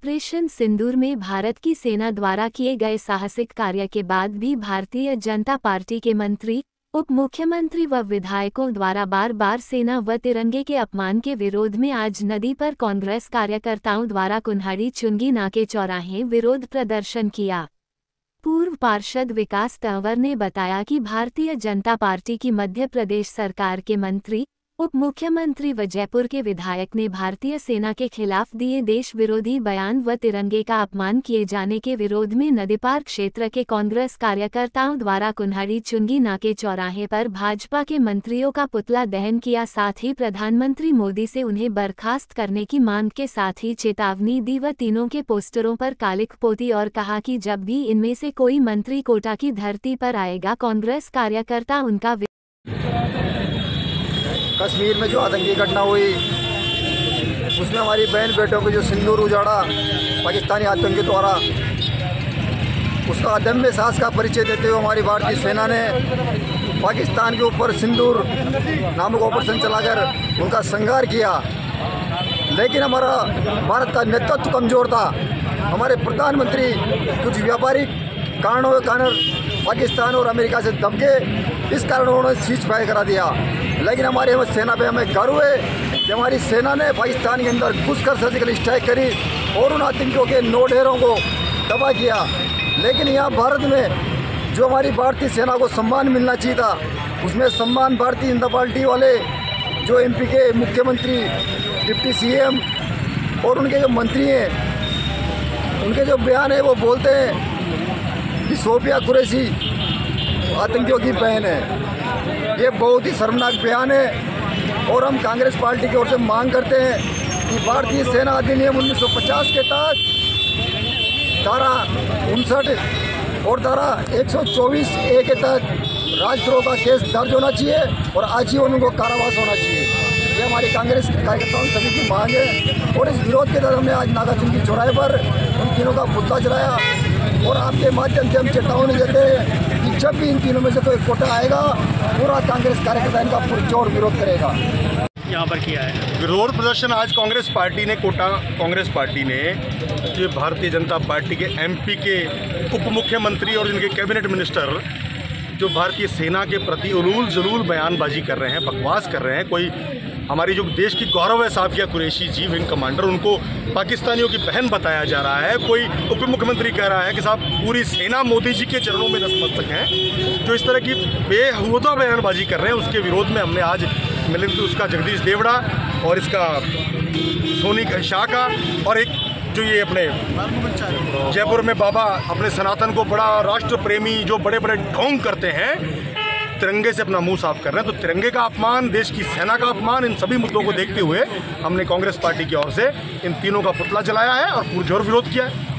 Operation सिंदूर में भारत की सेना द्वारा किए गए साहसिक कार्य के बाद भी भारतीय जनता पार्टी के मंत्री, उप मुख्यमंत्री व विधायकों द्वारा बार बार सेना व तिरंगे के अपमान के विरोध में आज नदी पर कांग्रेस कार्यकर्ताओं द्वारा कुन्हाड़ी चुंगी नाके चौराहे विरोध प्रदर्शन किया। पूर्व पार्षद विकास तंवर ने बताया कि भारतीय जनता पार्टी की मध्य प्रदेश सरकार के मंत्री, उप मुख्यमंत्री व जयपुर के विधायक ने भारतीय सेना के खिलाफ दिए देश विरोधी बयान व तिरंगे का अपमान किए जाने के विरोध में नदीपार क्षेत्र के कांग्रेस कार्यकर्ताओं द्वारा कुन्हाड़ी चुंगी नाके चौराहे पर भाजपा के मंत्रियों का पुतला दहन किया। साथ ही प्रधानमंत्री मोदी से उन्हें बर्खास्त करने की मांग के साथ ही चेतावनी दी व तीनों के पोस्टरों पर कालिख पोती और कहा कि जब भी इनमें से कोई मंत्री कोटा की धरती पर आएगा, कांग्रेस कार्यकर्ता उनका कश्मीर में जो आतंकी घटना हुई उसमें हमारी बहन बेटों को जो सिंदूर उजाड़ा पाकिस्तानी आतंकियों द्वारा, उसका अदम्य साहस का परिचय देते हुए हमारी भारतीय सेना ने पाकिस्तान के ऊपर सिंदूर नामक ऑपरेशन चलाकर उनका संहार किया। लेकिन हमारा भारत का नेतृत्व कमज़ोर था। हमारे प्रधानमंत्री कुछ व्यापारिक कारणों के कारण पाकिस्तान और अमेरिका से दब गए, इस कारण उन्होंने सीज फायर करा दिया। लेकिन हमारी सेना पे हमें गर्व है कि हमारी सेना ने पाकिस्तान के अंदर घुसकर सर्जिकल स्ट्राइक करी और उन आतंकियों के 9 ढेरों को तबाह किया। लेकिन यहाँ भारत में जो हमारी भारतीय सेना को सम्मान मिलना चाहिए था, उसमें सम्मान भारतीय जनता पार्टी वाले जो MP के मुख्यमंत्री, डिप्टी CM और उनके जो मंत्री हैं, उनके जो बयान है वो बोलते हैं कि सोफिया कुरैशी आतंकियों की बहन है। ये बहुत ही शर्मनाक बयान है और हम कांग्रेस पार्टी की ओर से मांग करते हैं कि भारतीय सेना अधिनियम 1950 के तहत धारा 59 और धारा 124A के तहत राजद्रोह का केस दर्ज होना चाहिए और आजीवन उनको कारावास होना चाहिए। ये हमारी कांग्रेस कार्यकर्ताओं सभी की मांग है और इस विरोध के तहत हमने आज नागा चुंगी चौराहे पर उन तीनों का पुतला जलाया और आपके माध्यम से हम चेतावनी देते हैं कि जब भी इन तीनों में से कोई कोटा आएगा, पूरा कांग्रेस कार्यकर्ता इनका पुरजोर विरोध करेगा। यहाँ पर किया है विरोध प्रदर्शन आज कांग्रेस पार्टी ने कांग्रेस पार्टी ने जो भारतीय जनता पार्टी के MP के उप मुख्यमंत्री और इनके कैबिनेट मिनिस्टर जो भारतीय सेना के प्रति उलूल जलूल बयानबाजी कर रहे हैं, बकवास कर रहे हैं। कोई हमारी जो देश की गौरव है साफिया कुरैशी जी, विंग कमांडर, उनको पाकिस्तानियों की बहन बताया जा रहा है। कोई उप मुख्यमंत्री कह रहा है कि साहब पूरी सेना मोदी जी के चरणों में नतमस्तक हैं। जो इस तरह की बेहुदा बयानबाजी कर रहे हैं, उसके विरोध में हमने आज मिलिंद उसका जगदीश देवड़ा और इसका सोनी शाह का और एक जो ये अपने जयपुर में बाबा अपने सनातन को बड़ा राष्ट्र प्रेमी जो बड़े बड़े ढोंग करते हैं, तिरंगे से अपना मुंह साफ कर रहे हैं। तो तिरंगे का अपमान, देश की सेना का अपमान, इन सभी मुद्दों को देखते हुए हमने कांग्रेस पार्टी की ओर से इन तीनों का पुतला जलाया है और पुरजोर विरोध किया है।